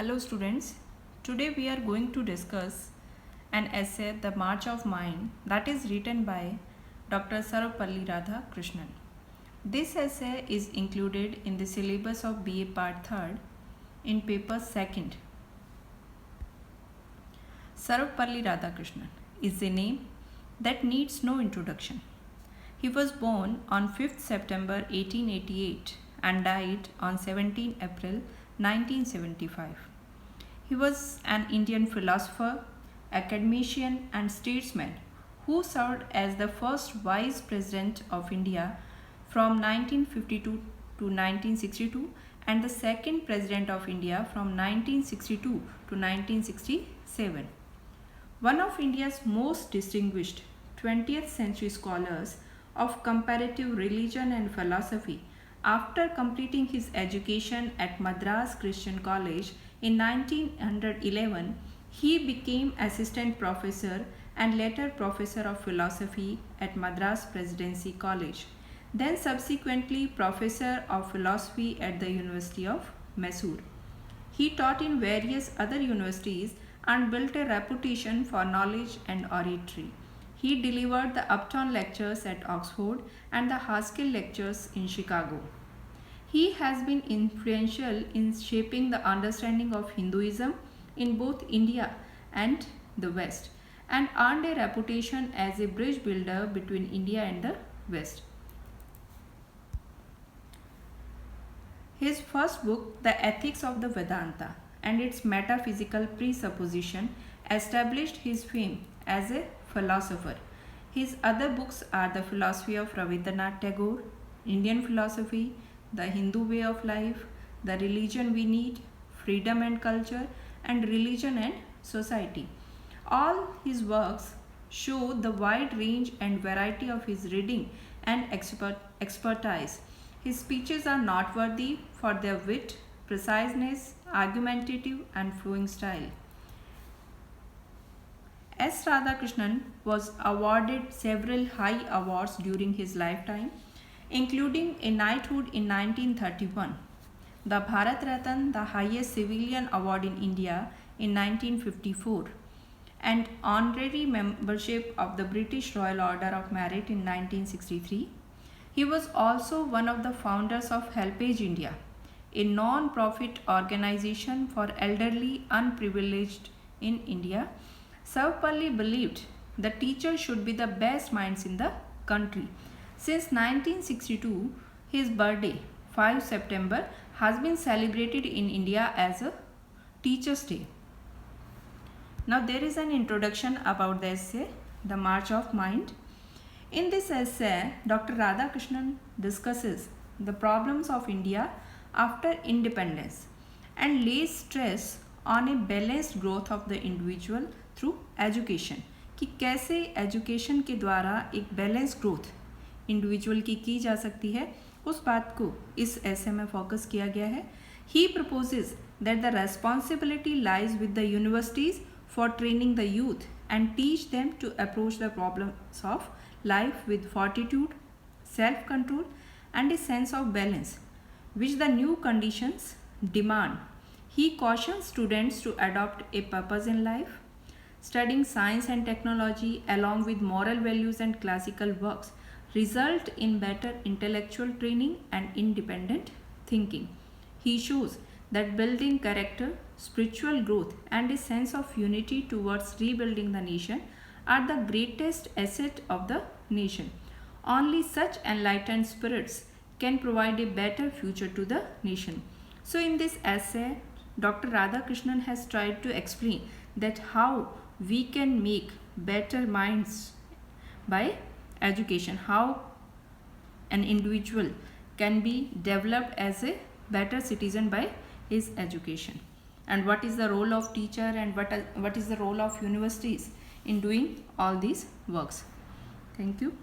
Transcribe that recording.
Hello students, today we are going to discuss an essay The March of Mind that is written by Dr. Sarvapalli Radhakrishnan. This essay is included in the syllabus of BA Part 3rd in paper 2nd. Sarvapalli Radhakrishnan is a name that needs no introduction. He was born on 5th September 1888 and died on 17 April 1975. He was an Indian philosopher, academician, and statesman who served as the first Vice President of India from 1952 to 1962 and the second President of India from 1962 to 1967. One of India's most distinguished 20th century scholars of comparative religion and philosophy, after completing his education at Madras Christian College in 1911, he became assistant professor and later professor of philosophy at Madras Presidency College, then subsequently professor of philosophy at the University of Mysore. He taught in various other universities and built a reputation for knowledge and oratory. He delivered the Upton Lectures at Oxford and the Haskell Lectures in Chicago. He has been influential in shaping the understanding of Hinduism in both India and the West and earned a reputation as a bridge builder between India and the West. His first book, The Ethics of the Vedanta and its metaphysical presupposition, established his fame as a philosopher. His other books are The Philosophy of Rabindranath Tagore, Indian Philosophy, The Hindu Way of Life, The Religion We Need, Freedom and Culture, and Religion and Society. All his works show the wide range and variety of his reading and expertise. His speeches are noteworthy for their wit, preciseness, argumentative, and flowing style. S. Radhakrishnan was awarded several high awards during his lifetime, including a knighthood in 1931, the Bharat Ratna, the highest civilian award in India, in 1954, and honorary membership of the British Royal Order of Merit in 1963. He was also one of the founders of HelpAge India, a non-profit organization for elderly unprivileged in India. Sarvapalli believed the teachers should be the best minds in the country. Since 1962, his birthday, 5 September, has been celebrated in India as a Teacher's Day. Now there is an introduction about the essay, The March of Mind. In this essay, Dr. Radhakrishnan discusses the problems of India after independence and lays stress on a balanced growth of the individual through education, कि कैसे education के द्वारा एक balance growth individual की जा सकती है, उस बात को इस ऐसे में फोकस किया गया है. He proposes that the responsibility lies with the universities for training the youth and teach them to approach the problems of life with fortitude, self-control, and a sense of balance, which the new conditions demand. He cautions students to adopt a purpose in life. Studying science and technology along with moral values and classical works result in better intellectual training and independent thinking. He shows that building character, spiritual growth, and a sense of unity towards rebuilding the nation are the greatest asset of the nation. Only such enlightened spirits can provide a better future to the nation. So in this essay, Dr. Radhakrishnan has tried to explain that how we can make better minds by education, how an individual can be developed as a better citizen by his education, and what is the role of teacher and what is the role of universities in doing all these works. Thank you.